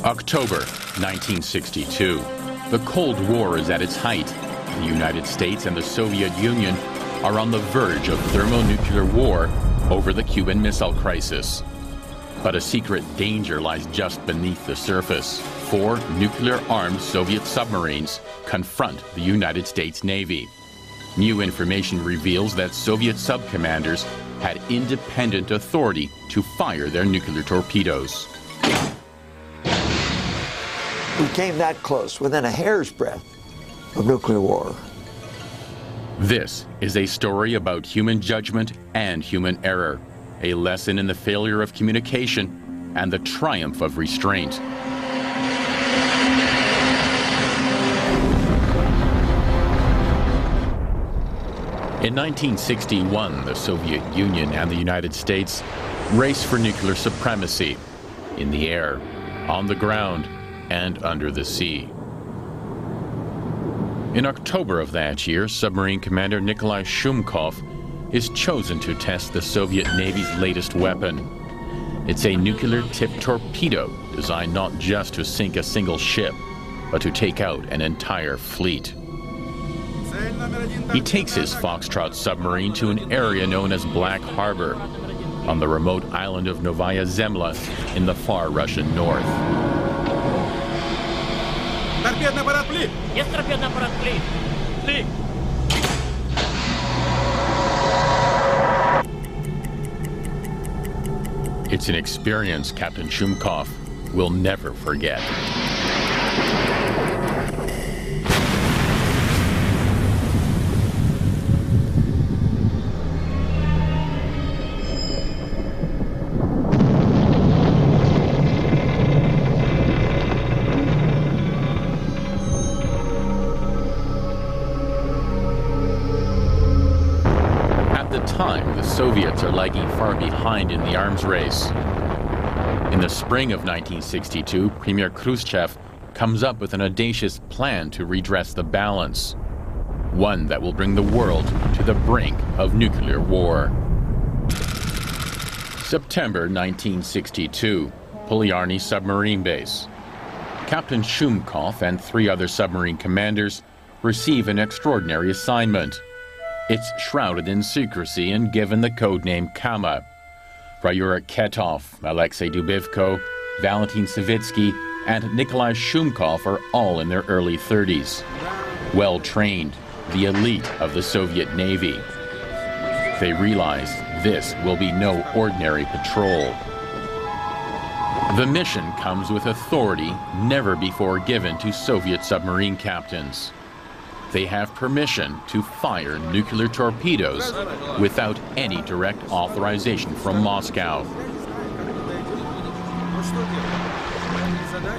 October 1962. The Cold War is at its height. The United States and the Soviet Union are on the verge of thermonuclear war over the Cuban Missile Crisis. But a secret danger lies just beneath the surface. 4 nuclear-armed Soviet submarines confront the United States Navy. New information reveals that Soviet subcommanders had independent authority to fire their nuclear torpedoes. We came that close, within a hair's breadth of nuclear war. This is a story about human judgment and human error, a lesson in the failure of communication and the triumph of restraint. In 1961, the Soviet Union and the United States raced for nuclear supremacy in the air, on the ground, and under the sea. In October of that year, submarine commander Nikolai Shumkov is chosen to test the Soviet Navy's latest weapon. It's a nuclear-tipped torpedo designed not just to sink a single ship, but to take out an entire fleet. He takes his Foxtrot submarine to an area known as Black Harbor, on the remote island of Novaya Zemlya in the far Russian north. Торпедный аппарат пли! Есть торпедный аппарат пли! Пли! It's an experience Captain Shumkov will never forget. Soviets are lagging far behind in the arms race. In the spring of 1962, Premier Khrushchev comes up with an audacious plan to redress the balance, one that will bring the world to the brink of nuclear war. September 1962, Polyarny submarine base. Captain Shumkov and 3 other submarine commanders receive an extraordinary assignment. It's shrouded in secrecy and given the codename Kama. Ryura Ketov, Alexei Dubivko, Valentin Savitsky, and Nikolai Shumkov are all in their early 30s. Well-trained, the elite of the Soviet Navy. They realize this will be no ordinary patrol. The mission comes with authority never before given to Soviet submarine captains. They have permission to fire nuclear torpedoes without any direct authorization from Moscow.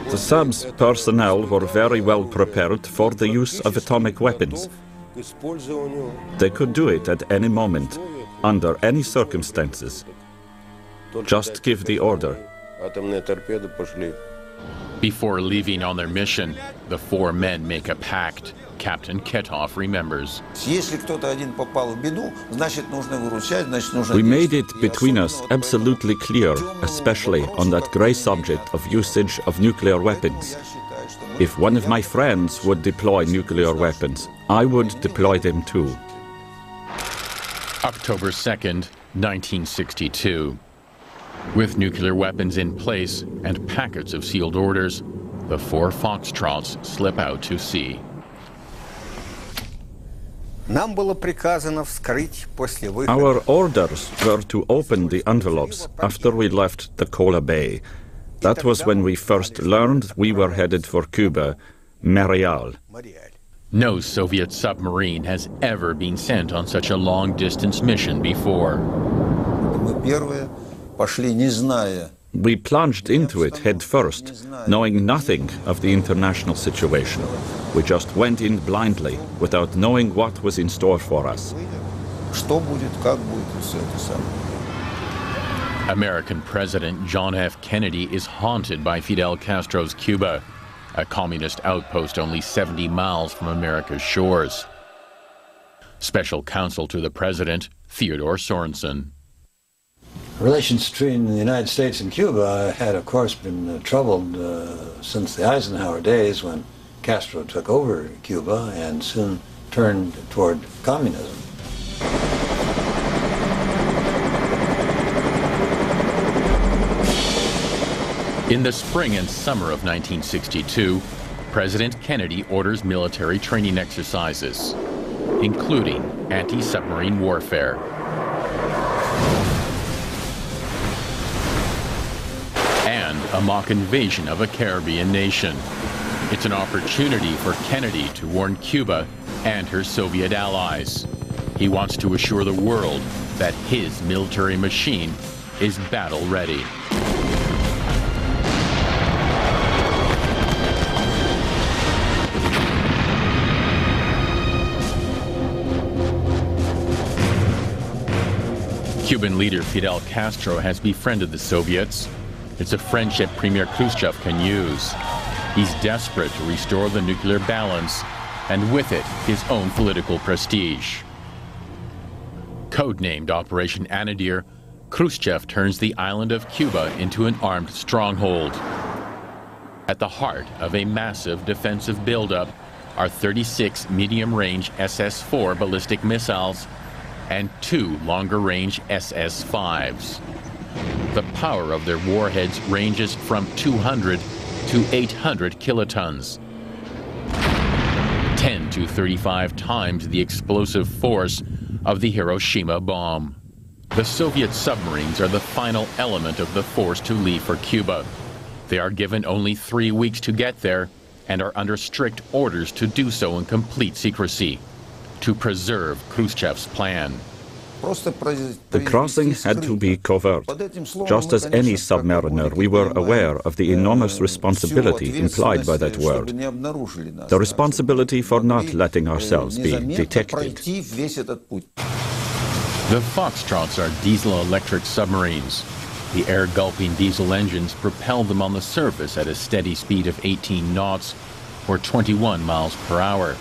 The sub's personnel were very well prepared for the use of atomic weapons. They could do it at any moment, under any circumstances. Just give the order. Before leaving on their mission, the 4 men make a pact. Captain Ketov remembers. We made it between us absolutely clear, especially on that grey subject of usage of nuclear weapons. If one of my friends would deploy nuclear weapons, I would deploy them too. October 2nd, 1962. With nuclear weapons in place and packets of sealed orders, the 4 Foxtrots slip out to sea. Our orders were to open the envelopes after we left the Kola Bay. That was when we first learned we were headed for Cuba, Marial. No Soviet submarine has ever been sent on such a long-distance mission before. We plunged into it head first, knowing nothing of the international situation. We just went in blindly, without knowing what was in store for us. American President John F. Kennedy is haunted by Fidel Castro's Cuba, a communist outpost only 70 miles from America's shores. Special counsel to the president, Theodore Sorensen. Relations between the United States and Cuba had, of course, been troubled since the Eisenhower days when Castro took over Cuba and soon turned toward communism. In the spring and summer of 1962, President Kennedy orders military training exercises, including anti-submarine warfare. And a mock invasion of a Caribbean nation. It's an opportunity for Kennedy to warn Cuba and her Soviet allies. He wants to assure the world that his military machine is battle ready. Cuban leader Fidel Castro has befriended the Soviets. It's a friendship Premier Khrushchev can use. He's desperate to restore the nuclear balance, and with it, his own political prestige. Codenamed Operation Anadir, Khrushchev turns the island of Cuba into an armed stronghold. At the heart of a massive defensive buildup are 36 medium-range SS-4 ballistic missiles and 2 longer-range SS-5s. The power of their warheads ranges from 200 to 800 kilotons, 10 to 35 times the explosive force of the Hiroshima bomb. The Soviet submarines are the final element of the force to leave for Cuba. They are given only 3 weeks to get there and are under strict orders to do so in complete secrecy, to preserve Khrushchev's plan. The crossing had to be covert. Just as any submariner, we were aware of the enormous responsibility implied by that word. The responsibility for not letting ourselves be detected. The Foxtrots are diesel-electric submarines. The air-gulping diesel engines propel them on the surface at a steady speed of 18 knots, or 21 miles per hour.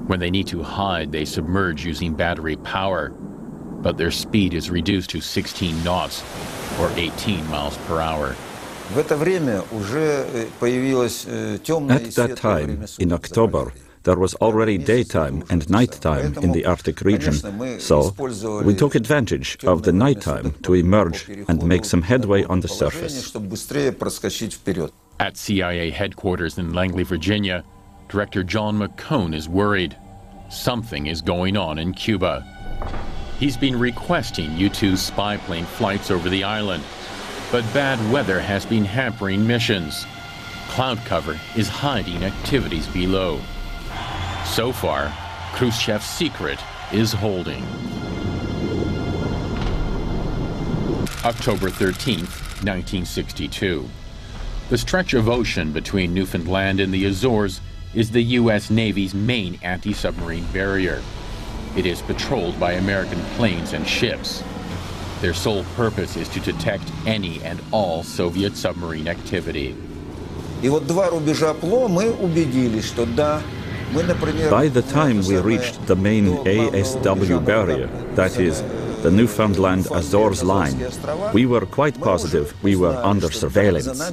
When they need to hide, they submerge using battery power, but their speed is reduced to 16 knots, or 18 miles per hour. At that time, in October, there was already daytime and nighttime in the Arctic region, so we took advantage of the nighttime to emerge and make some headway on the surface. At CIA headquarters in Langley, Virginia, Director John McCone is worried. Something is going on in Cuba. He's been requesting U-2 spy plane flights over the island, but bad weather has been hampering missions. Cloud cover is hiding activities below. So far, Khrushchev's secret is holding. October 13th, 1962. The stretch of ocean between Newfoundland and the Azores is the U.S. Navy's main anti-submarine barrier. It is patrolled by American planes and ships. Their sole purpose is to detect any and all Soviet submarine activity. By the time we reached the main ASW barrier, that is, the Newfoundland Azores line, we were quite positive we were under surveillance.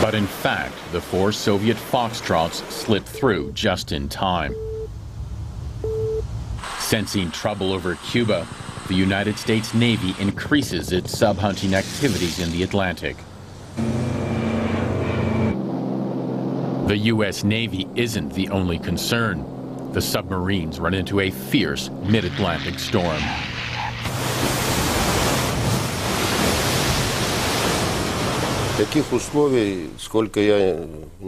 But in fact, the 4 Soviet Foxtrots slipped through just in time. Sensing trouble over Cuba, the United States Navy increases its sub-hunting activities in the Atlantic. The U.S. Navy isn't the only concern. The submarines run into a fierce mid-Atlantic storm.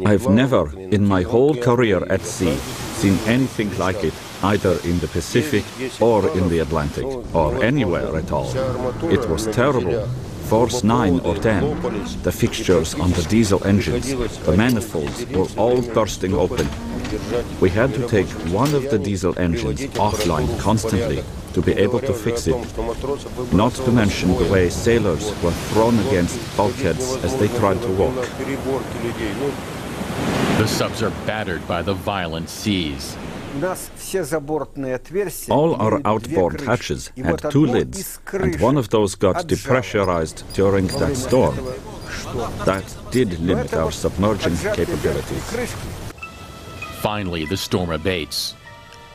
I've never, in my whole career at sea, seen anything like it, either in the Pacific or in the Atlantic, or anywhere at all. It was terrible. Force 9 or 10, the fixtures on the diesel engines, the manifolds were all bursting open. We had to take one of the diesel engines offline constantly to be able to fix it, not to mention the way sailors were thrown against bulkheads as they tried to walk. The subs are battered by the violent seas. All our outboard hatches had two lids, and one of those got depressurized during that storm. That did limit our submerging capabilities. Finally, the storm abates.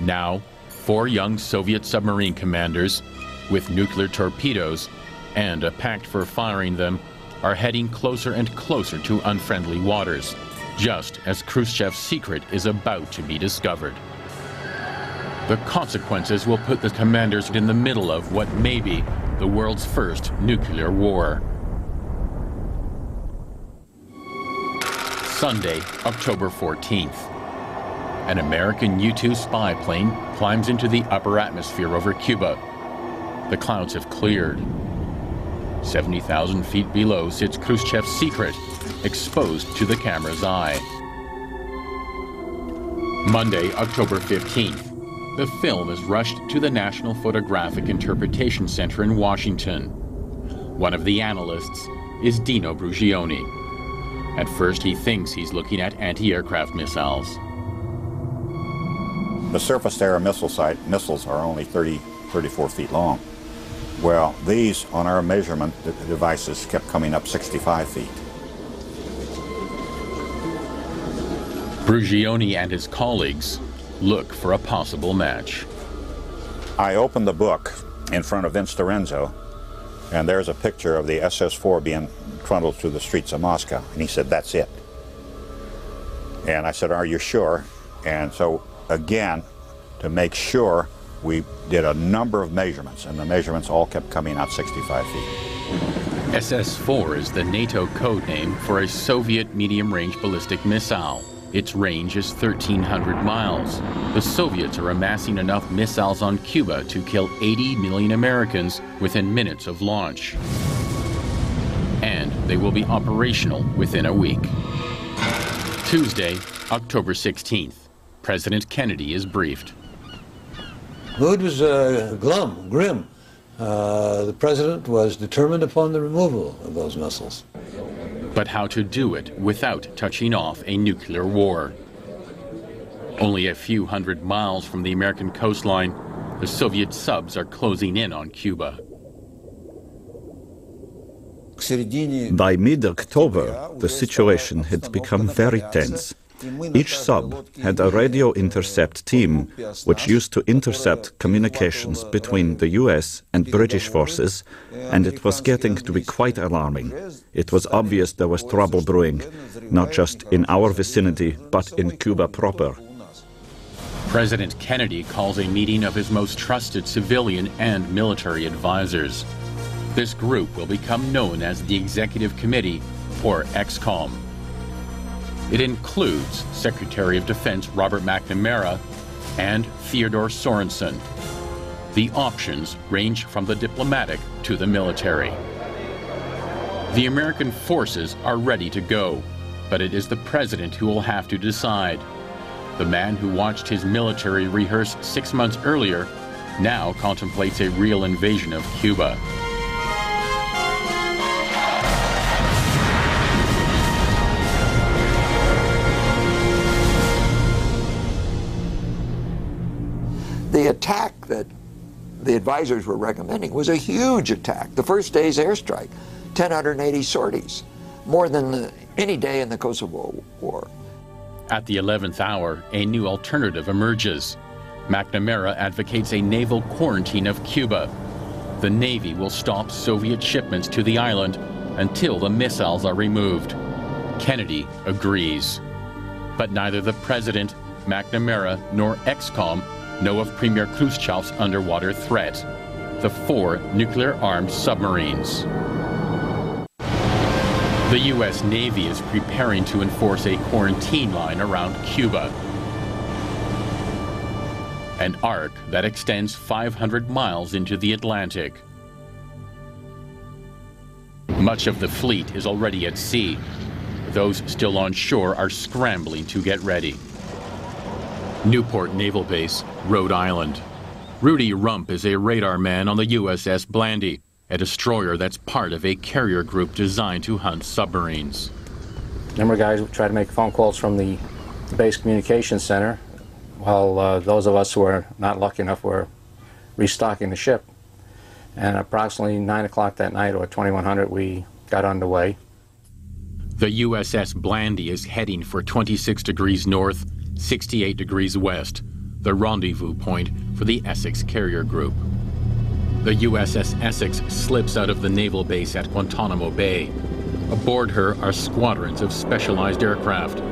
Now, 4 young Soviet submarine commanders with nuclear torpedoes and a pact for firing them are heading closer and closer to unfriendly waters, just as Khrushchev's secret is about to be discovered. The consequences will put the commanders in the middle of what may be the world's first nuclear war. Sunday, October 14th. An American U-2 spy plane climbs into the upper atmosphere over Cuba. The clouds have cleared. 70,000 feet below sits Khrushchev's secret, exposed to the camera's eye. Monday, October 15th. The film is rushed to the National Photographic Interpretation Center in Washington. One of the analysts is Dino Brugioni. At first, he thinks he's looking at anti-aircraft missiles. The surface-to-air missiles are only 34 feet long. Well, these, on our measurement devices, kept coming up 65 feet. Brugioni and his colleagues look for a possible match. I opened the book in front of Vince Lorenzo, and there's a picture of the SS-4 being trundled through the streets of Moscow. And he said, "That's it." And I said, "Are you sure?" And so, again, to make sure, we did a number of measurements, and the measurements all kept coming out 65 feet. SS-4 is the NATO code name for a Soviet medium-range ballistic missile. Its range is 1,300 miles. The Soviets are amassing enough missiles on Cuba to kill 80 million Americans within minutes of launch. And they will be operational within a week. Tuesday, October 16th. President Kennedy is briefed. Mood was grim. The president was determined upon the removal of those missiles. But how to do it without touching off a nuclear war? Only a few hundred miles from the American coastline, the Soviet subs are closing in on Cuba. By mid-October, the situation had become very tense. Each sub had a radio intercept team which used to intercept communications between the US and British forces, and it was getting to be quite alarming. It was obvious there was trouble brewing, not just in our vicinity, but in Cuba proper. President Kennedy calls a meeting of his most trusted civilian and military advisors. This group will become known as the Executive Committee, or EXCOM. It includes Secretary of Defense Robert McNamara and Theodore Sorensen. The options range from the diplomatic to the military. The American forces are ready to go, but it is the president who will have to decide. The man who watched his military rehearse 6 months earlier now contemplates a real invasion of Cuba. The attack that the advisors were recommending was a huge attack. The first day's airstrike, 1,080 sorties, more than any day in the Kosovo War. At the 11th hour, a new alternative emerges. McNamara advocates a naval quarantine of Cuba. The Navy will stop Soviet shipments to the island until the missiles are removed. Kennedy agrees. But neither the president, McNamara, nor EXCOM know of Premier Khrushchev's underwater threat, the 4 nuclear-armed submarines. The U.S. Navy is preparing to enforce a quarantine line around Cuba, an arc that extends 500 miles into the Atlantic. Much of the fleet is already at sea. Those still on shore are scrambling to get ready. Newport Naval Base, Rhode Island. Rudy Rump is a radar man on the USS Blandy, a destroyer that's part of a carrier group designed to hunt submarines. A number of guys try to make phone calls from the base communications center. while those of us who were not lucky enough were restocking the ship. And approximately 9 o'clock that night, or 2100, we got underway. The USS Blandy is heading for 26 degrees north, 68 degrees west, the rendezvous point for the Essex carrier group. The USS Essex slips out of the naval base at Guantanamo Bay. Aboard her are squadrons of specialized aircraft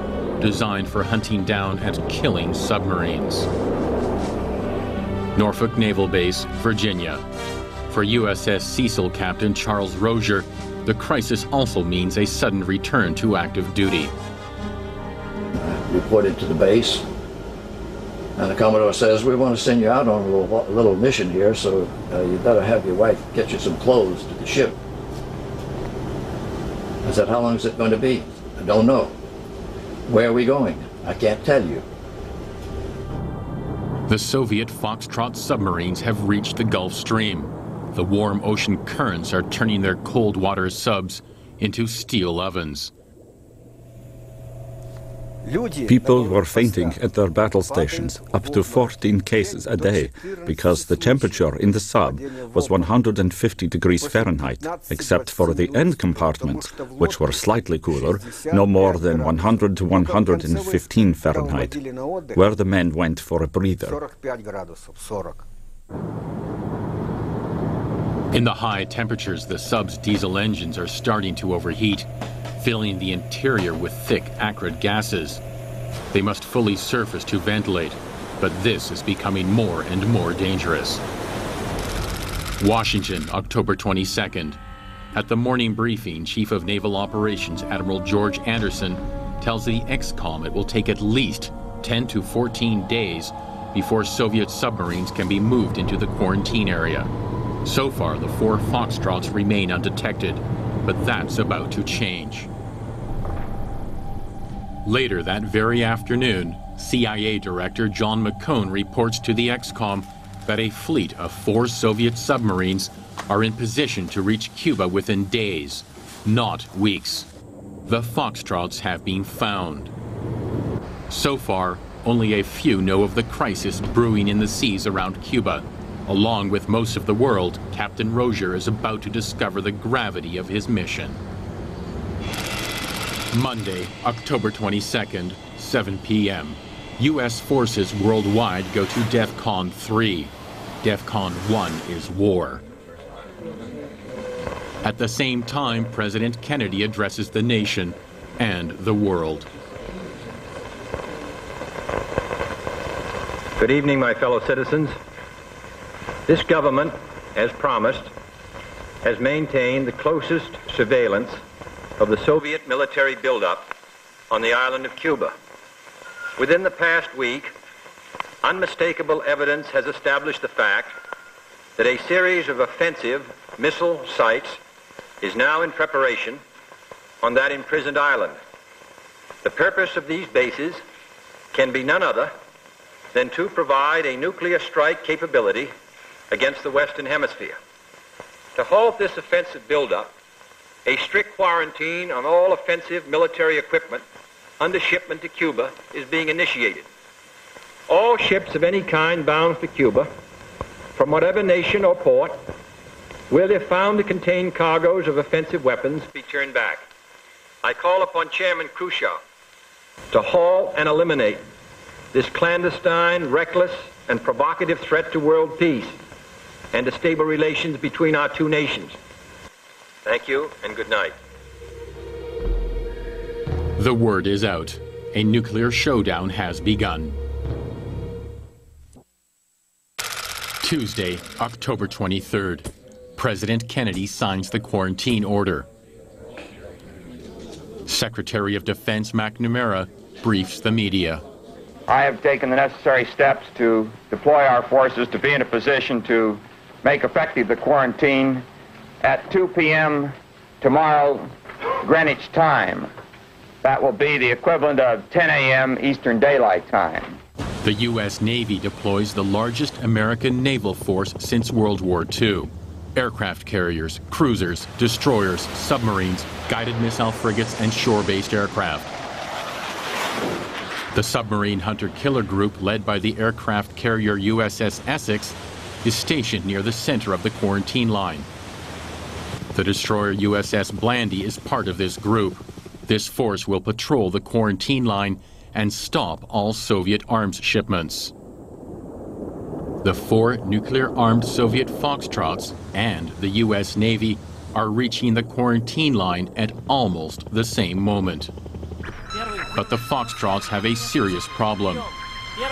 designed for hunting down and killing submarines. Norfolk Naval Base, Virginia. For USS Cecil Captain Charles Rozier, the crisis also means a sudden return to active duty. Reported to the base, and the Commodore says, we want to send you out on a little mission here, so you better have your wife get you some clothes to the ship. I said, how long is it going to be? I don't know. Where are we going? I can't tell you. The Soviet Foxtrot submarines have reached the Gulf Stream. The warm ocean currents are turning their cold water subs into steel ovens. People were fainting at their battle stations, up to 14 cases a day, because the temperature in the sub was 150 degrees Fahrenheit, except for the end compartments, which were slightly cooler, no more than 100 to 115 Fahrenheit, where the men went for a breather. In the high temperatures, the sub's diesel engines are starting to overheat, filling the interior with thick, acrid gases. They must fully surface to ventilate, but this is becoming more and more dangerous. Washington, October 22nd. At the morning briefing, Chief of Naval Operations Admiral George Anderson tells the XCOM it will take at least 10 to 14 days before Soviet submarines can be moved into the quarantine area. So far, the 4 Foxtrots remain undetected, but that's about to change. Later that very afternoon, CIA Director John McCone reports to the XCOM that a fleet of 4 Soviet submarines are in position to reach Cuba within days, not weeks. The Foxtrots have been found. So far, only a few know of the crisis brewing in the seas around Cuba. Along with most of the world, Captain Rozier is about to discover the gravity of his mission. Monday, October 22nd, 7 p.m. U.S. forces worldwide go to DEFCON 3. DEFCON 1 is war. At the same time, President Kennedy addresses the nation and the world. Good evening, my fellow citizens. This government, as promised, has maintained the closest surveillance of the Soviet military buildup on the island of Cuba. Within the past week, unmistakable evidence has established the fact that a series of offensive missile sites is now in preparation on that imprisoned island. The purpose of these bases can be none other than to provide a nuclear strike capability against the Western Hemisphere. To halt this offensive buildup, a strict quarantine on all offensive military equipment under shipment to Cuba is being initiated. All ships of any kind bound for Cuba, from whatever nation or port, where they're found to contain cargoes of offensive weapons, be turned back. I call upon Chairman Khrushchev to halt and eliminate this clandestine, reckless, and provocative threat to world peace and to stable relations between our two nations. Thank you, and good night. The word is out. A nuclear showdown has begun. Tuesday, October 23rd. President Kennedy signs the quarantine order. Secretary of Defense McNamara briefs the media. I have taken the necessary steps to deploy our forces to be in a position to make effective the quarantine at 2 p.m. tomorrow, Greenwich time. That will be the equivalent of 10 a.m. Eastern Daylight Time. The U.S. Navy deploys the largest American naval force since World War II. Aircraft carriers, cruisers, destroyers, submarines, guided missile frigates, and shore-based aircraft. The submarine hunter-killer group, led by the aircraft carrier USS Essex, is stationed near the center of the quarantine line. The destroyer USS Blandy is part of this group. This force will patrol the quarantine line and stop all Soviet arms shipments. The 4 nuclear-armed Soviet Foxtrots and the U.S. Navy are reaching the quarantine line at almost the same moment. But the Foxtrots have a serious problem.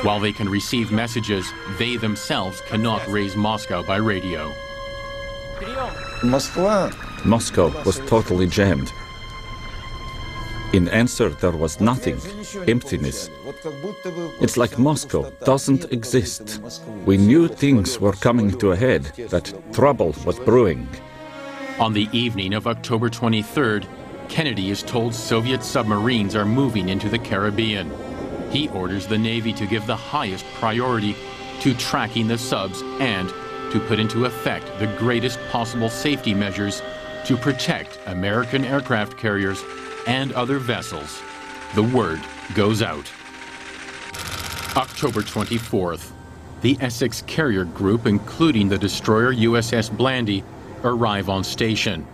While they can receive messages, they themselves cannot raise Moscow by radio. Moscow was totally jammed. In answer, there was nothing, emptiness. It's like Moscow doesn't exist. We knew things were coming to a head, that trouble was brewing. On the evening of October 23rd, Kennedy is told Soviet submarines are moving into the Caribbean. He orders the Navy to give the highest priority to tracking the subs and to put into effect the greatest possible safety measures to protect American aircraft carriers and other vessels. The word goes out. October 24th, the Essex carrier group, including the destroyer USS Blandy, arrive on station.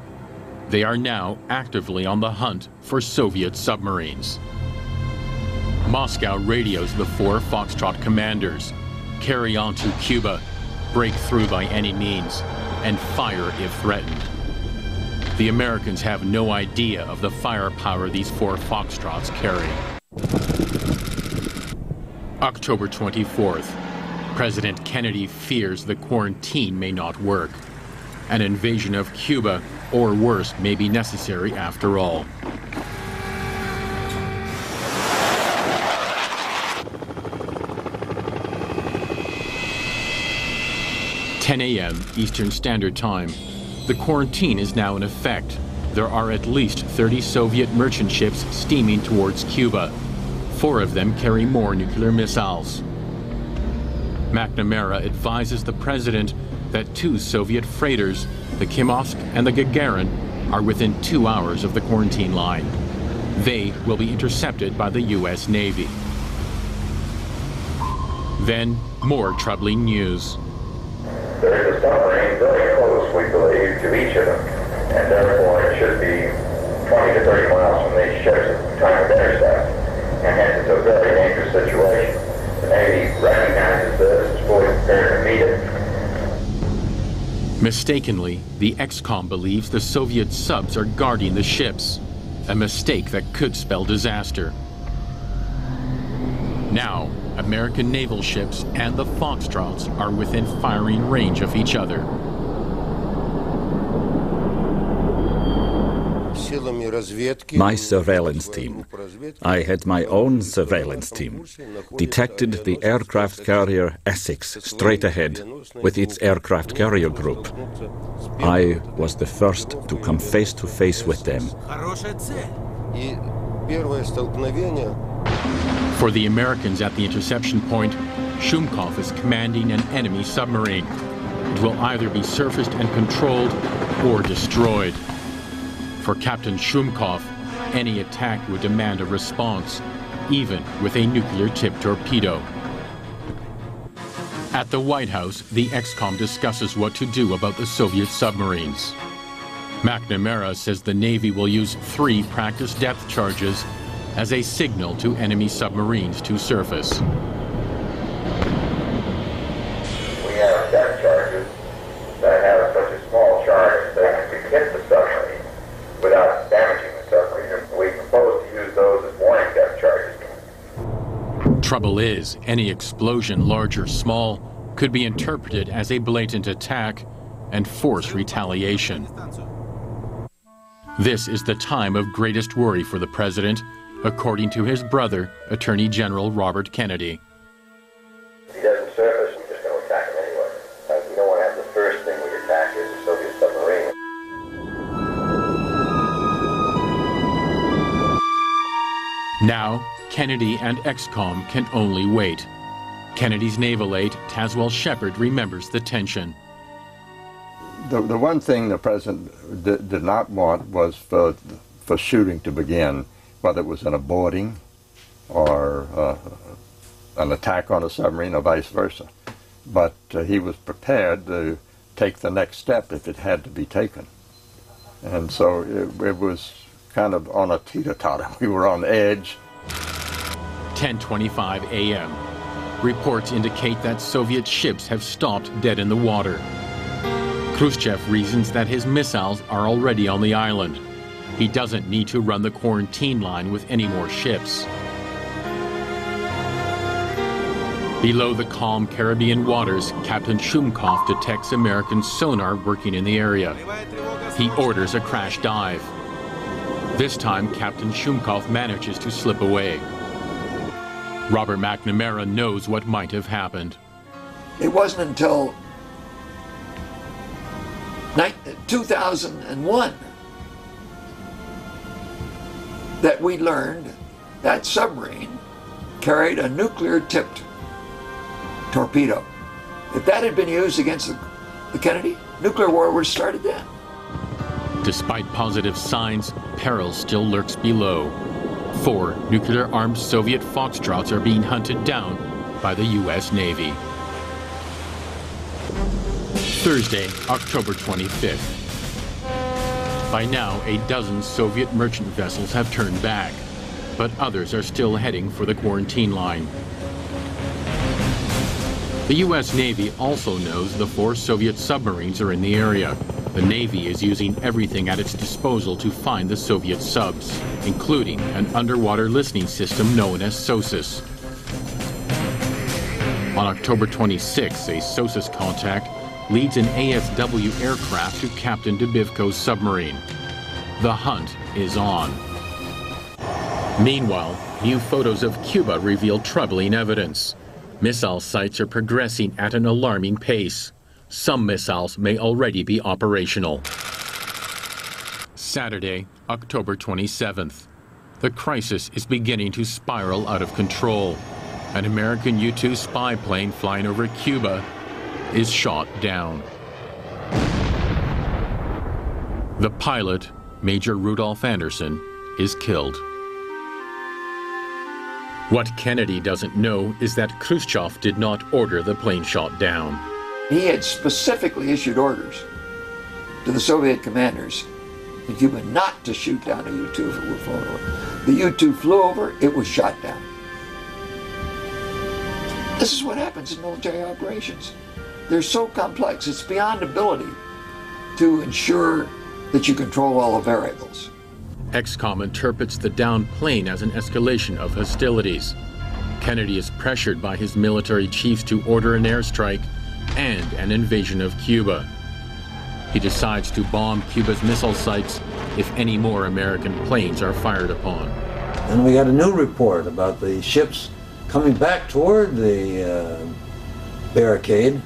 They are now actively on the hunt for Soviet submarines. Moscow radios the 4 Foxtrot commanders: carry on to Cuba, break through by any means, and fire if threatened. The Americans have no idea of the firepower these 4 Foxtrots carry. October 24th, President Kennedy fears the quarantine may not work. An invasion of Cuba, or worse, may be necessary after all. "10 a.m. Eastern Standard Time. The quarantine is now in effect. There are at least 30 Soviet merchant ships steaming towards Cuba. 4 of them carry more nuclear missiles. McNamara advises the president that 2 Soviet freighters, the Kimovsk and the Gagarin, are within 2 hours of the quarantine line. They will be intercepted by the U.S. Navy. Then, more troubling news. There is a submarine very close, we believe, to each of them, and therefore it should be 20 to 30 miles from these ships at the time of intercept, and hence it's a very dangerous situation. The Navy recognizes this, is fully prepared to meet it. Mistakenly, the XCOM believes the Soviet subs are guarding the ships, a mistake that could spell disaster. Now, American naval ships and the Foxtrots are within firing range of each other. My surveillance team. I had my own surveillance team. Detected the aircraft carrier Essex straight ahead with its aircraft carrier group. I was the first to come face to face with them. For the Americans at the interception point, Shumkov is commanding an enemy submarine. It will either be surfaced and controlled or destroyed. For Captain Shumkov, any attack would demand a response, even with a nuclear-tipped torpedo. At the White House, the XCOM discusses what to do about the Soviet submarines. McNamara says the Navy will use 3 practice depth charges as a signal to enemy submarines to surface. We have depth charges that have such a small charge that can hit the submarine without damaging the submarine. We propose to use those as warning depth charges. Trouble is, any explosion, large or small, could be interpreted as a blatant attack and force retaliation. This is the time of greatest worry for the president, according to his brother, Attorney General Robert Kennedy. If he doesn't surface, we're just going to attack him anyway. We don't want to have the first thing we attack is the Soviet submarine. Now, Kennedy and XCOM can only wait. Kennedy's naval aide, Tazewell Shepard, remembers the tension. The one thing the president did not want was for shooting to begin, whether it was in a boarding or an attack on a submarine or vice versa. But he was prepared to take the next step if it had to be taken. And so it was kind of on a teeter-totter. We were on edge. 10:25 a.m. Reports indicate that Soviet ships have stopped dead in the water. Khrushchev reasons that his missiles are already on the island. He doesn't need to run the quarantine line with any more ships. Below the calm Caribbean waters, Captain Shumkov detects American sonar working in the area. He orders a crash dive. This time, Captain Shumkov manages to slip away. Robert McNamara knows what might have happened. It wasn't until 2001 that we learned that submarine carried a nuclear-tipped torpedo. If that had been used against the Kennedy, nuclear war would have started then. Despite positive signs, peril still lurks below. 4 nuclear-armed Soviet Foxtrots are being hunted down by the U.S. Navy. Thursday, October 25th. By now, a dozen Soviet merchant vessels have turned back, but others are still heading for the quarantine line. The U.S. Navy also knows the 4 Soviet submarines are in the area. The Navy is using everything at its disposal to find the Soviet subs, including an underwater listening system known as SOSUS. On October 26, a SOSUS contact leads an ASW aircraft to Captain Dubivko's submarine. The hunt is on. Meanwhile, new photos of Cuba reveal troubling evidence. Missile sites are progressing at an alarming pace. Some missiles may already be operational. Saturday, October 27th. The crisis is beginning to spiral out of control. An American U-2 spy plane flying over Cuba is shot down. The pilot, Major Rudolph Anderson, is killed. What Kennedy doesn't know is that Khrushchev did not order the plane shot down. He had specifically issued orders to the Soviet commanders in Cuba not to shoot down a U-2 if it were flown over. The U-2 flew over, it was shot down. This is what happens in military operations. They're so complex, it's beyond ability to ensure that you control all the variables. XCOM interprets the downed plane as an escalation of hostilities. Kennedy is pressured by his military chiefs to order an airstrike and an invasion of Cuba. He decides to bomb Cuba's missile sites if any more American planes are fired upon. And we got a new report about the ships coming back toward the barricade.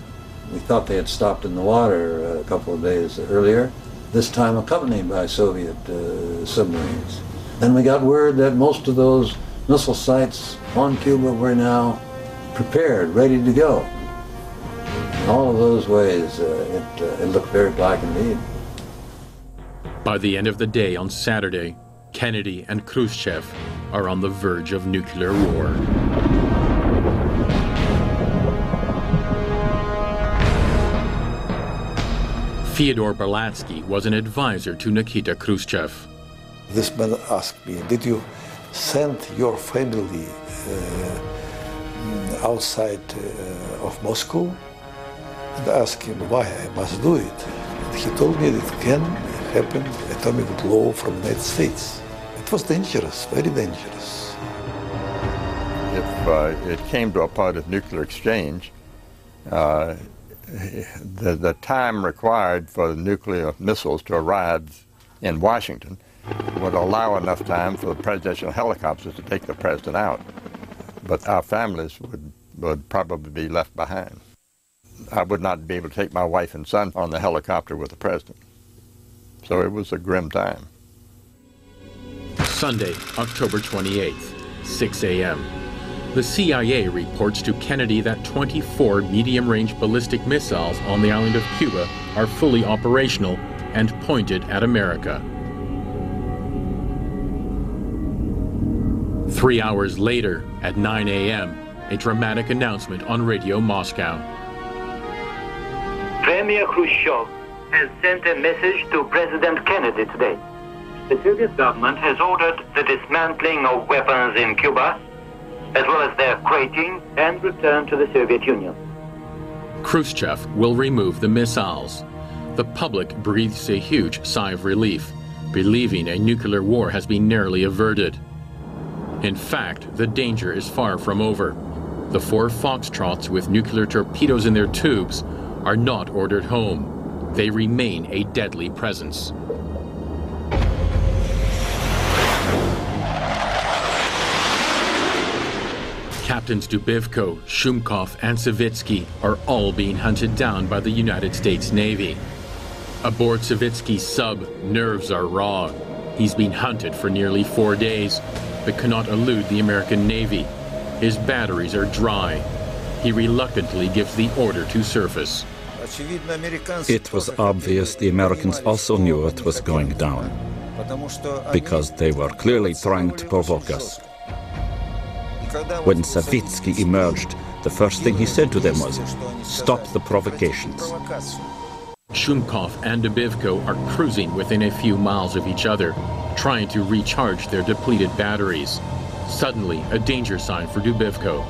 We thought they had stopped in the water a couple of days earlier, this time accompanied by Soviet submarines. Then we got word that most of those missile sites on Cuba were now prepared, ready to go. In all of those ways, it looked very black indeed. By the end of the day on Saturday, Kennedy and Khrushchev are on the verge of nuclear war. Fyodor Berlatsky was an advisor to Nikita Khrushchev. This man asked me, did you send your family outside of Moscow? And I asked him why I must do it. And he told me that it can happen atomic blow from the United States. It was dangerous, very dangerous. If it came to a point of nuclear exchange, the time required for the nuclear missiles to arrive in Washington would allow enough time for the presidential helicopters to take the president out. But our families would probably be left behind. I would not be able to take my wife and son on the helicopter with the president. So it was a grim time. Sunday, October 28th, 6 a.m. The CIA reports to Kennedy that 24 medium-range ballistic missiles on the island of Cuba are fully operational and pointed at America. 3 hours later, at 9 a.m., a dramatic announcement on Radio Moscow. Premier Khrushchev has sent a message to President Kennedy today. The Soviet government has ordered the dismantling of weapons in Cuba, as well as their crating and return to the Soviet Union. Khrushchev will remove the missiles. The public breathes a huge sigh of relief, believing a nuclear war has been narrowly averted. In fact, the danger is far from over. The 4 Foxtrots with nuclear torpedoes in their tubes are not ordered home. They remain a deadly presence. Captains Dubivko, Shumkov, and Savitsky are all being hunted down by the United States Navy. Aboard Savitsky's sub, nerves are raw. He's been hunted for nearly 4 days, but cannot elude the American Navy. His batteries are dry. He reluctantly gives the order to surface. It was obvious the Americans also knew it was going down, because they were clearly trying to provoke us. When Savitsky emerged, the first thing he said to them was, "Stop the provocations." Shumkov and Dubivko are cruising within a few miles of each other, trying to recharge their depleted batteries. Suddenly, a danger sign for Dubivko.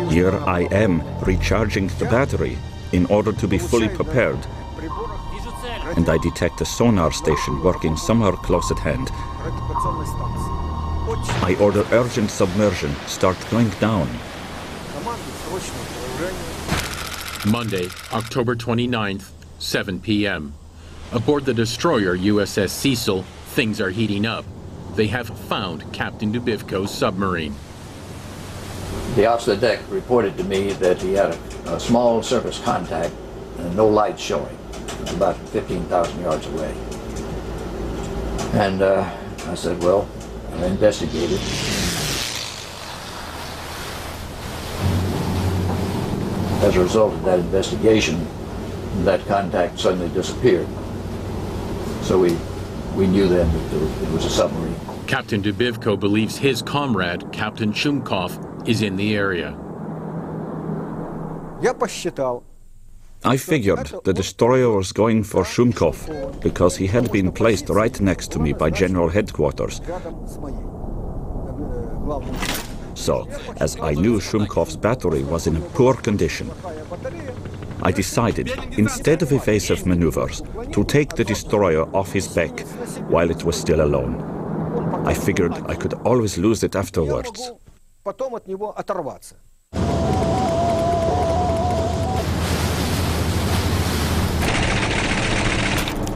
Here I am, recharging the battery in order to be fully prepared. And I detect a sonar station working somewhere close at hand. I order urgent submersion, start going down. Monday, October 29th, 7 p.m. Aboard the destroyer USS Cecil, things are heating up. They have found Captain Dubivko's submarine. The officer deck reported to me that he had a small surface contact and no light showing. It was about 15,000 yards away. And I said, well, I investigated. As a result of that investigation, that contact suddenly disappeared. So we knew then that it was a submarine. Captain Dubivko believes his comrade, Captain Shumkov, is in the area. I figured the destroyer was going for Shumkov because he had been placed right next to me by General Headquarters. So, as I knew Shumkov's battery was in poor condition, I decided, instead of evasive maneuvers, to take the destroyer off his back while it was still alone. I figured I could always lose it afterwards.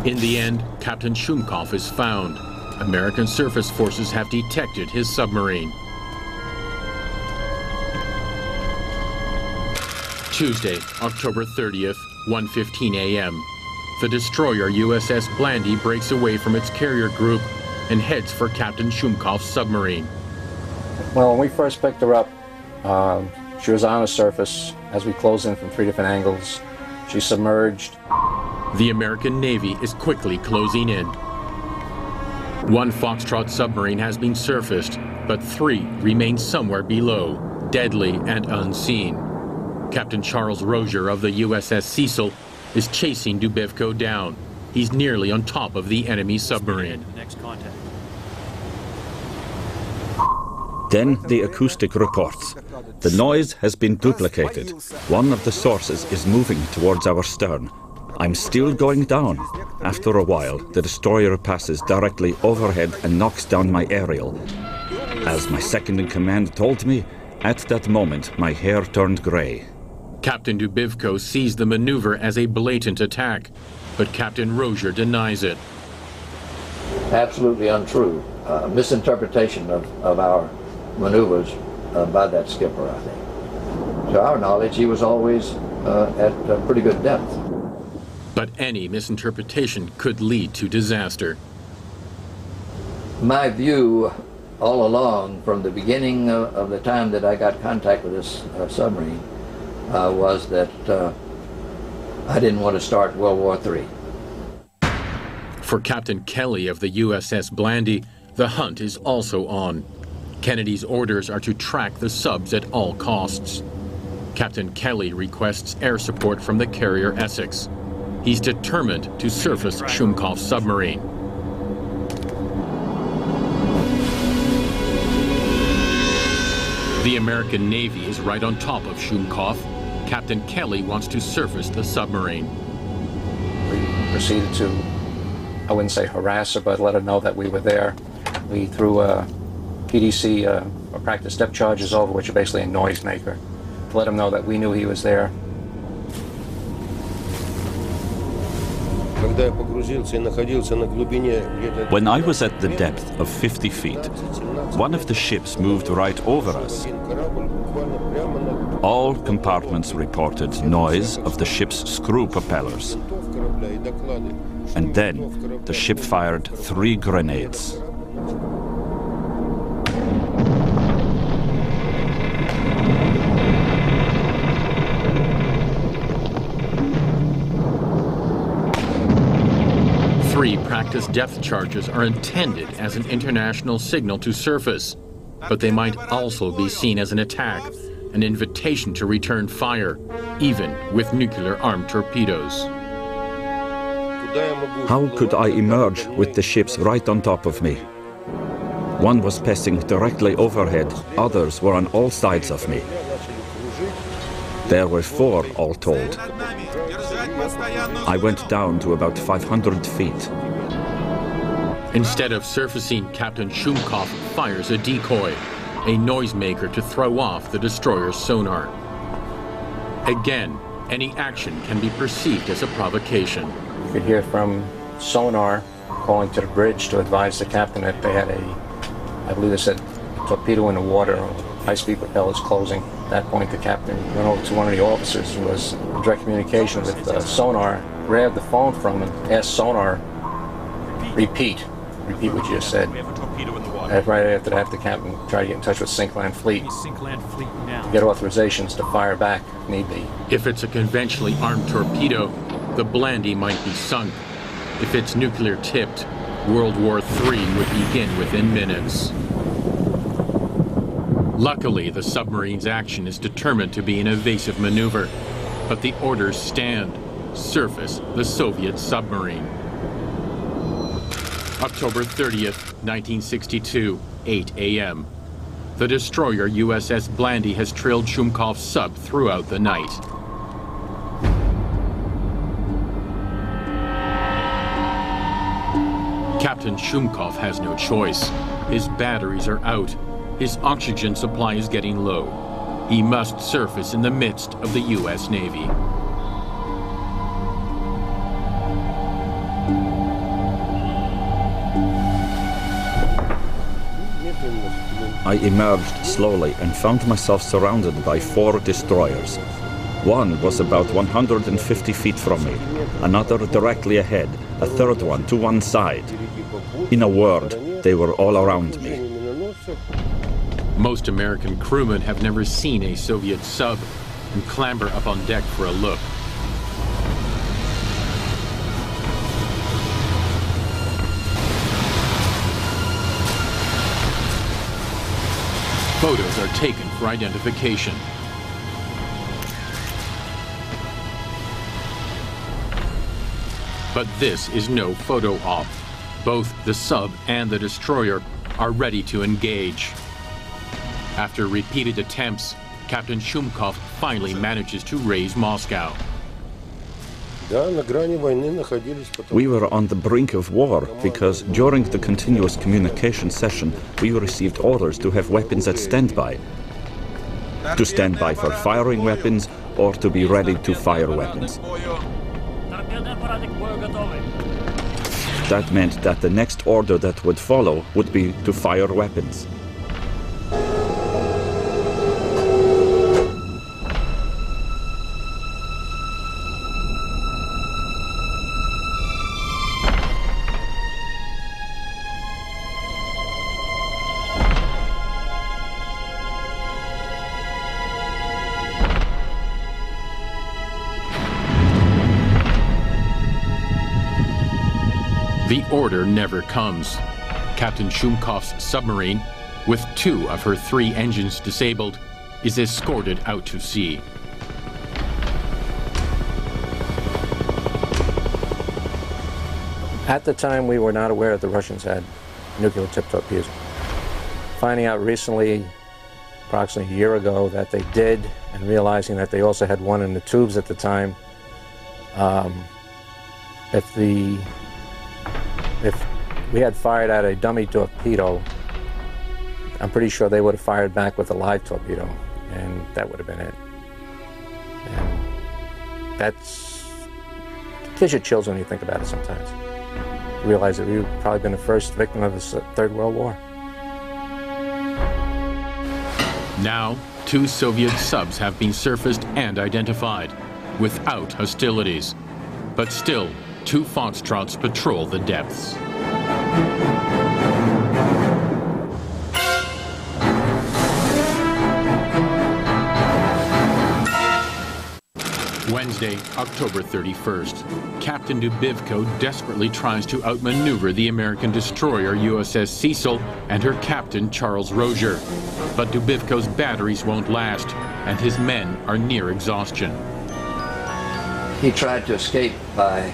In the end, Captain Shumkov is found. American surface forces have detected his submarine. Tuesday, October 30th, 1:15 a.m. The destroyer USS Blandy breaks away from its carrier group and heads for Captain Shumkov's submarine. Well, when we first picked her up, she was on the surface. As we closed in from 3 different angles, she submerged. The American Navy is quickly closing in. 1 Foxtrot submarine has been surfaced, but 3 remain somewhere below, deadly and unseen. Captain Charles Rozier of the USS Cecil is chasing Dubivko down. He's nearly on top of the enemy submarine. Next contact. Then the acoustic reports. The noise has been duplicated. One of the sources is moving towards our stern. I'm still going down. After a while, the destroyer passes directly overhead and knocks down my aerial. As my second-in-command told me, at that moment my hair turned gray. Captain Dubivko sees the maneuver as a blatant attack, but Captain Rozier denies it. Absolutely untrue. Misinterpretation of our maneuvers by that skipper, I think. To our knowledge, he was always at a pretty good depth. But any misinterpretation could lead to disaster. My view all along, from the beginning of the time that I got contact with this submarine, was that I didn't want to start World War III. For Captain Kelly of the USS Blandy, The hunt is also on. Kennedy's orders are to track the subs at all costs. Captain Kelly requests air support from the carrier Essex. He's determined to surface Shumkov's submarine. The American Navy is right on top of Shumkov. Captain Kelly wants to surface the submarine. We proceeded to, I wouldn't say harass her, but let her know that we were there. We threw a PDC, or practice depth charges over, which are basically a noisemaker, to let him know that we knew he was there. When I was at the depth of 50 feet, one of the ships moved right over us. All compartments reported noise of the ship's screw propellers. And then the ship fired 3 grenades. Three practice depth charges are intended as an international signal to surface, but they might also be seen as an attack, an invitation to return fire, even with nuclear-armed torpedoes. How could I emerge with the ships right on top of me? One was passing directly overhead, others were on all sides of me. There were 4 all told. I went down to about 500 feet. Instead of surfacing, Captain Shumkov fires a decoy, a noisemaker to throw off the destroyer's sonar. Again, any action can be perceived as a provocation. You could hear from sonar calling to the bridge to advise the captain that they had I believe they said, torpedo in the water, or high-speed propellers closing. At that point, the captain went over to one of the officers who was in direct communication with sonar, grabbed the phone from him, asked sonar, repeat what you just said. And right after that, the captain tried to get in touch with Sinkland Fleet to get authorizations to fire back if need be. If it's a conventionally armed torpedo, the Blandy might be sunk. If it's nuclear-tipped, World War III would begin within minutes. Luckily, the submarine's action is determined to be an evasive maneuver, but the orders stand: surface the Soviet submarine. October 30th, 1962, 8 a.m. The destroyer USS Blandy has trailed Shumkov's sub throughout the night. Captain Shumkov has no choice. His batteries are out. His oxygen supply is getting low. He must surface in the midst of the U.S. Navy. I emerged slowly and found myself surrounded by 4 destroyers. One was about 150 feet from me, another directly ahead, a third one to one side. In a word, they were all around me. Most American crewmen have never seen a Soviet sub and clamber up on deck for a look. Photos are taken for identification. But this is no photo op. Both the sub and the destroyer are ready to engage. After repeated attempts, Captain Shumkov finally manages to raise Moscow. We were on the brink of war because during the continuous communication session we received orders to have weapons at standby. To stand by for firing weapons or to be ready to fire weapons. That meant that the next order that would follow would be to fire weapons. The order never comes. Captain Shumkov's submarine, with 2 of her 3 engines disabled, is escorted out to sea. At the time, we were not aware that the Russians had nuclear tip torpedoes. Finding out recently, approximately a year ago, that they did, and realizing that they also had one in the tubes at the time, if we had fired at a dummy torpedo, I'm pretty sure they would have fired back with a live torpedo, and that would have been it. And that's, it gives you chills when you think about it sometimes. You realize that we've probably been the first victim of the Third World War. Now, 2 Soviet subs have been surfaced and identified, without hostilities. But still, 2 Foxtrots patrol the depths. Wednesday, October 31st. Captain Dubivko desperately tries to outmaneuver the American destroyer USS Cecil and her captain Charles Rozier. But Dubivko's batteries won't last, and his men are near exhaustion. He tried to escape by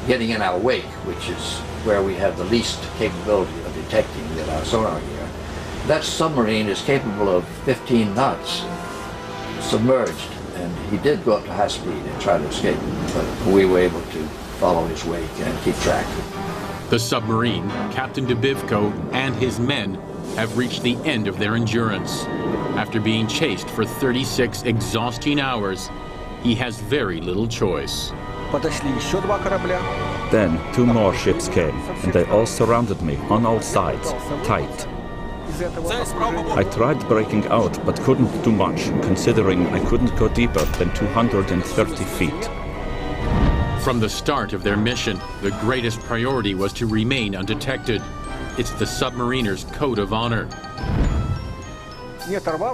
getting in our wake, which is where we have the least capability of detecting with our sonar gear. That submarine is capable of 15 knots submerged. And he did go up to high speed and try to escape, but we were able to follow his wake and keep track. The submarine, Captain Dubivko, and his men have reached the end of their endurance. After being chased for 36 exhausting hours, he has very little choice. Then 2 more ships came, and they all surrounded me on all sides, tight. I tried breaking out, but couldn't do much, considering I couldn't go deeper than 230 feet. From the start of their mission, the greatest priority was to remain undetected. It's the submariner's code of honor.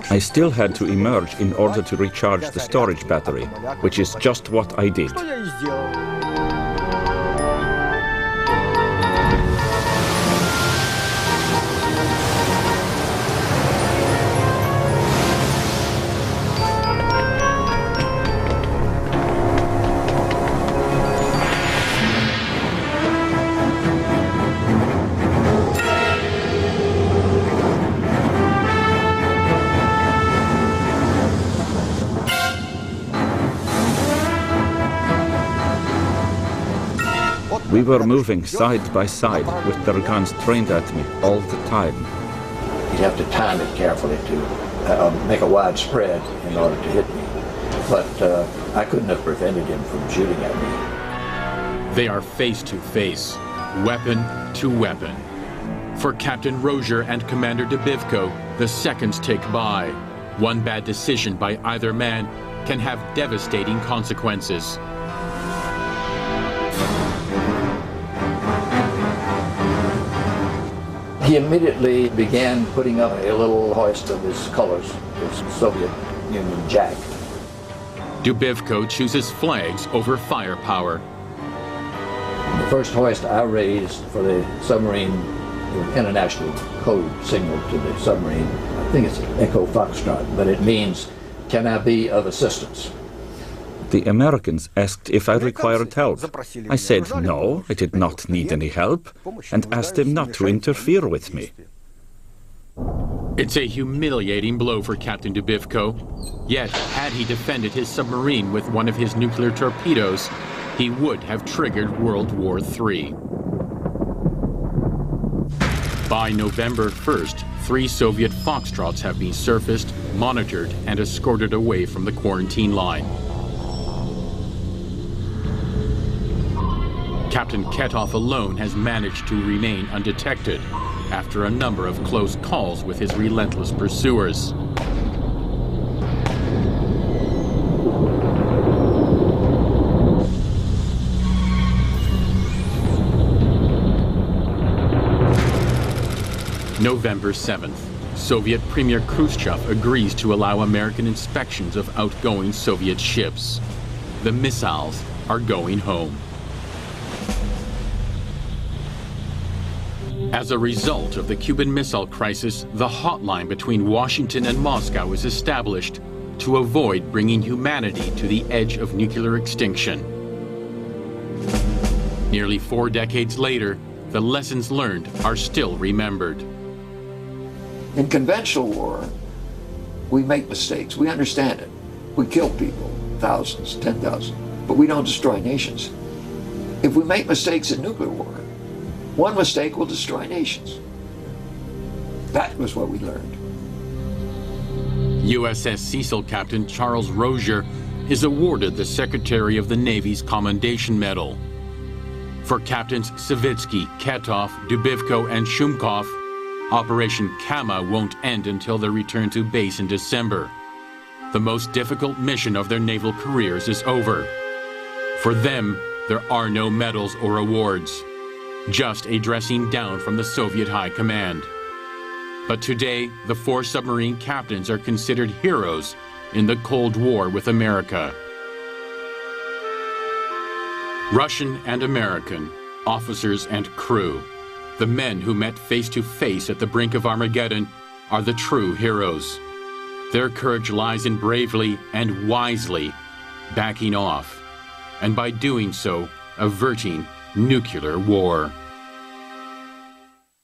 I still had to emerge in order to recharge the storage battery, which is just what I did. We were moving side by side with their guns trained at me all the time. You'd have to time it carefully to make a wide spread in order to hit me. But I couldn't have prevented him from shooting at me. They are face to face, weapon to weapon. For Captain Rozier and Commander Dubivko, the seconds tick by. One bad decision by either man can have devastating consequences. He immediately began putting up a little hoist of his colors, his Soviet Union Jack. Dubivko chooses flags over firepower. The first hoist I raised for the submarine, the international code signal to the submarine, I think it's Echo Foxtrot, but it means, can I be of assistance? The Americans asked if I required help. I said no, I did not need any help, and asked them not to interfere with me. It's a humiliating blow for Captain Dubivko. Yet, had he defended his submarine with one of his nuclear torpedoes, he would have triggered World War III. By November 1st, 3 Soviet Foxtrots have been surfaced, monitored, and escorted away from the quarantine line. Captain Ketov alone has managed to remain undetected after a number of close calls with his relentless pursuers. November 7th, Soviet Premier Khrushchev agrees to allow American inspections of outgoing Soviet ships. The missiles are going home. As a result of the Cuban Missile Crisis, the hotline between Washington and Moscow was established to avoid bringing humanity to the edge of nuclear extinction. Nearly 4 decades later, the lessons learned are still remembered. In conventional war, we make mistakes. We understand it. We kill people, thousands, 10,000, but we don't destroy nations. If we make mistakes in nuclear war, one mistake will destroy nations. That was what we learned. USS Cecil Captain Charles Rozier is awarded the Secretary of the Navy's Commendation Medal. For Captains Savitsky, Ketov, Dubivko, and Shumkov, Operation Kama won't end until their return to base in December. The most difficult mission of their naval careers is over. For them, there are no medals or awards, just a dressing down from the Soviet High Command. But today, the 4 submarine captains are considered heroes in the Cold War with America. Russian and American, officers and crew, the men who met face to face at the brink of Armageddon, are the true heroes. Their courage lies in bravely and wisely backing off, and by doing so, averting nuclear war.